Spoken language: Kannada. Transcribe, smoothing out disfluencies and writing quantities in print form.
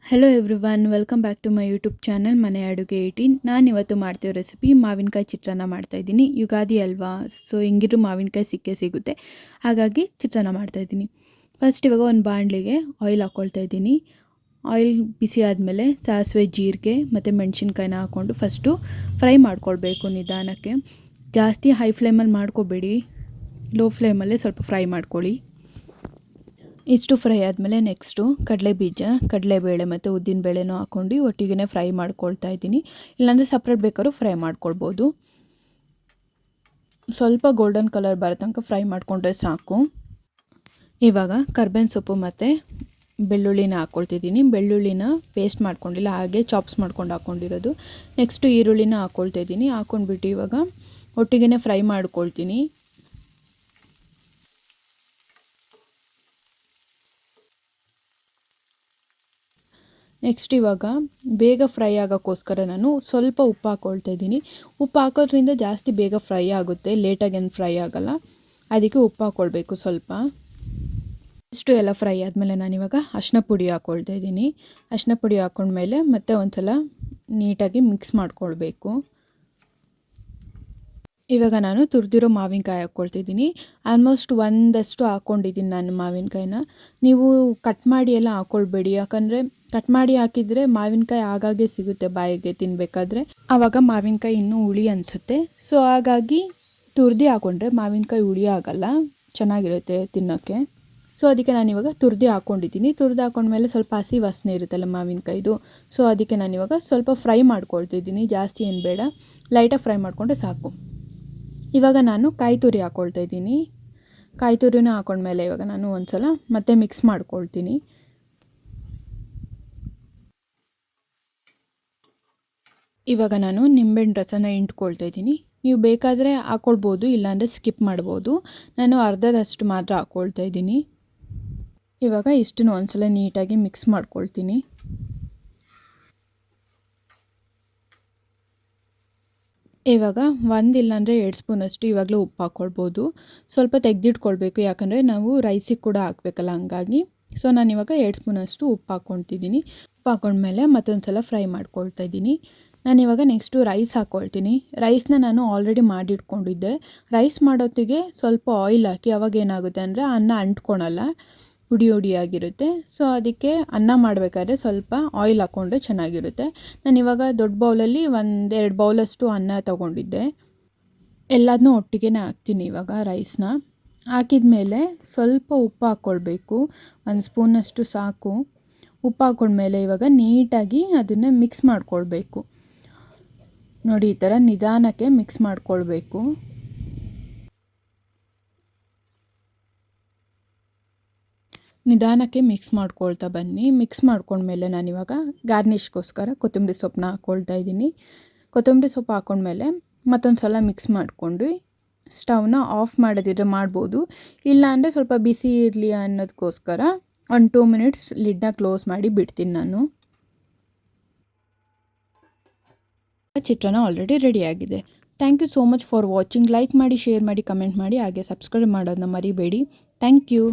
Hello everyone, welcome back to my YouTube channel ಮನೆ ಅಡುಗೆ 18. ನಾನು ಇವತ್ತು ಮಾಡ್ತಿರೋ ರೆಸಿಪಿ ಮಾವಿನಕಾಯಿ ಚಿತ್ರಾನ್ನ ಮಾಡ್ತಾಯಿದ್ದೀನಿ. ಯುಗಾದಿ ಅಲ್ವಾ, ಸೊ ಹೆಂಗಿದ್ರು ಮಾವಿನಕಾಯಿ ಸಿಗುತ್ತೆ. ಹಾಗಾಗಿ ಚಿತ್ರಾನ್ನ ಮಾಡ್ತಾಯಿದ್ದೀನಿ. ಫಸ್ಟ್ ಇವಾಗ ಒಂದು ಬಾಣಲಿಗೆ ಆಯಿಲ್ ಹಾಕ್ಕೊಳ್ತಾ ಇದ್ದೀನಿ. ಆಯಿಲ್ ಬಿಸಿ ಆದಮೇಲೆ ಸಾಸಿವೆ, ಜೀರಿಗೆ ಮತ್ತು ಮೆಣಸಿನ್ಕಾಯಿನ ಹಾಕ್ಕೊಂಡು ಫಸ್ಟು ಫ್ರೈ ಮಾಡ್ಕೊಳ್ಬೇಕು ನಿಧಾನಕ್ಕೆ. ಜಾಸ್ತಿ ಹೈ ಫ್ಲೇಮಲ್ಲಿ ಮಾಡ್ಕೋಬೇಡಿ, ಲೋ ಫ್ಲೇಮಲ್ಲೇ ಸ್ವಲ್ಪ ಫ್ರೈ ಮಾಡ್ಕೊಳ್ಳಿ. ಇಷ್ಟು ಫ್ರೈ ಆದಮೇಲೆ ನೆಕ್ಸ್ಟು ಕಡಲೆಬೀಜ, ಕಡಲೆಬೇಳೆ ಮತ್ತು ಉದ್ದಿನಬೇಳೆನೂ ಹಾಕ್ಕೊಂಡು ಒಟ್ಟಿಗೆ ಫ್ರೈ ಮಾಡ್ಕೊಳ್ತಾ ಇದ್ದೀನಿ. ಇಲ್ಲಾಂದರೆ ಸಪ್ರೇಟ್ ಬೇಕಾದ್ರೂ ಫ್ರೈ ಮಾಡ್ಕೊಳ್ಬೋದು. ಸ್ವಲ್ಪ ಗೋಲ್ಡನ್ ಕಲರ್ ಬರೋ ತನಕ ಫ್ರೈ ಮಾಡಿಕೊಂಡ್ರೆ ಸಾಕು. ಇವಾಗ ಕರ್ಬೇವಿನ ಸೊಪ್ಪು ಮತ್ತು ಬೆಳ್ಳುಳ್ಳಿನ ಹಾಕ್ಕೊಳ್ತಿದ್ದೀನಿ. ಬೆಳ್ಳುಳ್ಳಿನ ಪೇಸ್ಟ್ ಮಾಡ್ಕೊಂಡಿಲ್ಲ, ಹಾಗೆ ಚಾಪ್ಸ್ ಮಾಡ್ಕೊಂಡು ಹಾಕ್ಕೊಂಡಿರೋದು. ನೆಕ್ಸ್ಟು ಈರುಳ್ಳಿನ ಹಾಕ್ಕೊಳ್ತಾ ಇದ್ದೀನಿ. ಹಾಕ್ಕೊಂಡ್ಬಿಟ್ಟು ಇವಾಗ ಒಟ್ಟಿಗೆ ಫ್ರೈ ಮಾಡ್ಕೊಳ್ತೀನಿ. ನೆಕ್ಸ್ಟ್ ಇವಾಗ ಬೇಗ ಫ್ರೈ ಆಗೋಕ್ಕೋಸ್ಕರ ನಾನು ಸ್ವಲ್ಪ ಉಪ್ಪು ಹಾಕ್ಕೊಳ್ತಾ ಇದ್ದೀನಿ. ಉಪ್ಪು ಹಾಕೋದ್ರಿಂದ ಜಾಸ್ತಿ ಬೇಗ ಫ್ರೈ ಆಗುತ್ತೆ, ಲೇಟಾಗಿ ಏನು ಫ್ರೈ ಆಗೋಲ್ಲ. ಅದಕ್ಕೆ ಉಪ್ಪು ಹಾಕ್ಕೊಳ್ಬೇಕು ಸ್ವಲ್ಪ. ಇಷ್ಟು ಎಲ್ಲ ಫ್ರೈ ಆದಮೇಲೆ ನಾನಿವಾಗ ಅರಿಶಿನ ಪುಡಿ ಹಾಕ್ಕೊಳ್ತಾ ಇದ್ದೀನಿ. ಅರಿಶಿನ ಪುಡಿ ಹಾಕ್ಕೊಂಡ್ಮೇಲೆ ಮತ್ತೆ ಒಂದು ಸಲ ನೀಟಾಗಿ ಮಿಕ್ಸ್ ಮಾಡ್ಕೊಳ್ಬೇಕು. ಇವಾಗ ನಾನು ತುರಿದಿರೋ ಮಾವಿನಕಾಯಿ ಹಾಕ್ಕೊಳ್ತಿದ್ದೀನಿ. ಆಲ್ಮೋಸ್ಟ್ ಒಂದಷ್ಟು ಹಾಕ್ಕೊಂಡಿದ್ದೀನಿ ನಾನು ಮಾವಿನಕಾಯಿನ. ನೀವು ಕಟ್ ಮಾಡಿ ಎಲ್ಲ ಹಾಕ್ಕೊಳ್ಬೇಡಿ, ಯಾಕಂದರೆ ಕಟ್ ಮಾಡಿ ಹಾಕಿದರೆ ಮಾವಿನಕಾಯಿ ಆಗಾಗ್ಗೆ ಸಿಗುತ್ತೆ ಬಾಯಿಗೆ ತಿನ್ನಬೇಕಾದ್ರೆ, ಆವಾಗ ಮಾವಿನಕಾಯಿ ಇನ್ನೂ ಹುಳಿ ಅನಿಸುತ್ತೆ. ಸೊ ಹಾಗಾಗಿ ತುರಿದು ಹಾಕ್ಕೊಂಡ್ರೆ ಮಾವಿನಕಾಯಿ ಹುಳಿ ಆಗೋಲ್ಲ, ಚೆನ್ನಾಗಿರುತ್ತೆ ತಿನ್ನೋಕ್ಕೆ. ಸೊ ಅದಕ್ಕೆ ನಾನಿವಾಗ ತುರಿದು ಹಾಕ್ಕೊಂಡಿದ್ದೀನಿ. ತುರಿದು ಹಾಕ್ಕೊಂಡ್ಮೇಲೆ ಸ್ವಲ್ಪ ಹಸಿ ವಾಸನೆ ಇರುತ್ತಲ್ಲ ಮಾವಿನಕಾಯಿದು, ಸೊ ಅದಕ್ಕೆ ನಾನಿವಾಗ ಸ್ವಲ್ಪ ಫ್ರೈ ಮಾಡ್ಕೊಳ್ತಿದ್ದೀನಿ. ಜಾಸ್ತಿ ಏನು ಬೇಡ, ಲೈಟಾಗಿ ಫ್ರೈ ಮಾಡಿಕೊಂಡ್ರೆ ಸಾಕು. ಇವಾಗ ನಾನು ಕಾಯಿ ತುರಿ ಹಾಕ್ಕೊಳ್ತಾ ಇದ್ದೀನಿ. ಕಾಯಿ ತುರಿನ ಹಾಕ್ಕೊಂಡ್ಮೇಲೆ ಇವಾಗ ನಾನು ಒಂದು ಸಲ ಮತ್ತೆ ಮಿಕ್ಸ್ ಮಾಡ್ಕೊಳ್ತೀನಿ. ಇವಾಗ ನಾನು ನಿಂಬೆಹಣ್ಣು ರಸನ ಹಿಂಡ್ಕೊಳ್ತಾ ಇದ್ದೀನಿ. ನೀವು ಬೇಕಾದರೆ ಹಾಕ್ಕೊಳ್ಬೋದು, ಇಲ್ಲಾಂದರೆ ಸ್ಕಿಪ್ ಮಾಡ್ಬೋದು. ನಾನು ಅರ್ಧದಷ್ಟು ಮಾತ್ರ ಹಾಕ್ಕೊಳ್ತಾ ಇದ್ದೀನಿ. ಇವಾಗ ಇಷ್ಟನ್ನು ಒಂದು ಸಲ ನೀಟಾಗಿ ಮಿಕ್ಸ್ ಮಾಡ್ಕೊಳ್ತೀನಿ. ಇವಾಗ 1 ಇಲ್ಲಾಂದರೆ 2 ಸ್ಪೂನಷ್ಟು ಇವಾಗಲೂ ಉಪ್ಪು ಹಾಕ್ಕೊಳ್ಬೋದು. ಸ್ವಲ್ಪ ತೆಗೆದಿಟ್ಕೊಳ್ಬೇಕು, ಯಾಕಂದರೆ ನಾವು ರೈಸಿಗೆ ಕೂಡ ಹಾಕಬೇಕಲ್ಲ, ಹಂಗಾಗಿ. ಸೊ ನಾನಿವಾಗ 2 ಸ್ಪೂನಷ್ಟು ಉಪ್ಪು ಹಾಕ್ಕೊಳ್ತಿದ್ದೀನಿ. ಉಪ್ಪು ಹಾಕ್ಕೊಂಡ್ಮೇಲೆ ಮತ್ತೊಂದು ಸಲ ಫ್ರೈ ಮಾಡ್ಕೊಳ್ತಾ ಇದ್ದೀನಿ. ನಾನಿವಾಗ ನೆಕ್ಸ್ಟು ರೈಸ್ ಹಾಕ್ಕೊಳ್ತೀನಿ. ರೈಸ್ನ ನಾನು ಆಲ್ರೆಡಿ ಮಾಡಿಟ್ಕೊಂಡಿದ್ದೆ. ರೈಸ್ ಮಾಡೋತ್ತಿಗೆ ಸ್ವಲ್ಪ ಆಯಿಲ್ ಹಾಕಿ, ಅವಾಗ ಏನಾಗುತ್ತೆ ಅಂದರೆ ಅನ್ನ ಅಂಟ್ಕೊಳಲ್ಲ, ಹುಡಿಯಾಗಿರುತ್ತೆ. ಸೊ ಅದಕ್ಕೆ ಅನ್ನ ಮಾಡಬೇಕಾದ್ರೆ ಸ್ವಲ್ಪ ಆಯಿಲ್ ಹಾಕ್ಕೊಂಡ್ರೆ ಚೆನ್ನಾಗಿರುತ್ತೆ. ನಾನಿವಾಗ ದೊಡ್ಡ ಬೌಲಲ್ಲಿ 1-2 ಬೌಲಷ್ಟು ಅನ್ನ ತೊಗೊಂಡಿದ್ದೆ. ಎಲ್ಲದನ್ನೂ ಒಟ್ಟಿಗೆ ಹಾಕ್ತೀನಿ. ಇವಾಗ ರೈಸ್ನ ಹಾಕಿದ ಮೇಲೆ ಸ್ವಲ್ಪ ಉಪ್ಪು ಹಾಕ್ಕೊಳ್ಬೇಕು, 1 ಸ್ಪೂನಷ್ಟು ಸಾಕು. ಉಪ್ಪು ಹಾಕ್ಕೊಂಡ್ಮೇಲೆ ಇವಾಗ ನೀಟಾಗಿ ಅದನ್ನು ಮಿಕ್ಸ್ ಮಾಡ್ಕೊಳ್ಬೇಕು. ನೋಡಿ, ಈ ಥರ ನಿಧಾನಕ್ಕೆ ಮಿಕ್ಸ್ ಮಾಡ್ಕೊಳ್ಬೇಕು. ನಿಧಾನಕ್ಕೆ ಮಿಕ್ಸ್ ಮಾಡ್ಕೊಳ್ತಾ ಬನ್ನಿ. ಮಿಕ್ಸ್ ಮಾಡ್ಕೊಂಡ್ಮೇಲೆ ನಾನಿವಾಗ ಗಾರ್ನಿಷ್ಗೋಸ್ಕರ ಕೊತ್ತಂಬರಿ ಸೊಪ್ಪನ್ನ ಹಾಕ್ಕೊಳ್ತಾ ಇದ್ದೀನಿ. ಕೊತ್ತಂಬರಿ ಸೊಪ್ಪು ಹಾಕ್ಕೊಂಡ್ಮೇಲೆ ಮತ್ತೊಂದು ಸಲ ಮಿಕ್ಸ್ ಮಾಡ್ಕೊಂಡು ಸ್ಟವ್ನ ಆಫ್ ಮಾಡೋದಿದ್ರೆ ಮಾಡ್ಬೋದು, ಇಲ್ಲಾಂದರೆ ಸ್ವಲ್ಪ ಬಿಸಿ ಇರಲಿ ಅನ್ನೋದಕ್ಕೋಸ್ಕರ 1-2 ಮಿನಿಟ್ಸ್ ಲಿಡ್ನ ಕ್ಲೋಸ್ ಮಾಡಿ ಬಿಡ್ತೀನಿ ನಾನು. ಚಿತ್ರಾನ್ನ ಆಲ್ರೆಡಿ ರೆಡಿಯಾಗಿದೆ. Thank you so much for watching. Like ಮಾಡಿ, ಶೇರ್ ಮಾಡಿ, ಕಮೆಂಟ್ ಮಾಡಿ, ಹಾಗೆ ಸಬ್ಸ್ಕ್ರೈಬ್ ಮಾಡೋದನ್ನ ಮರಿಬೇಡಿ. Thank you.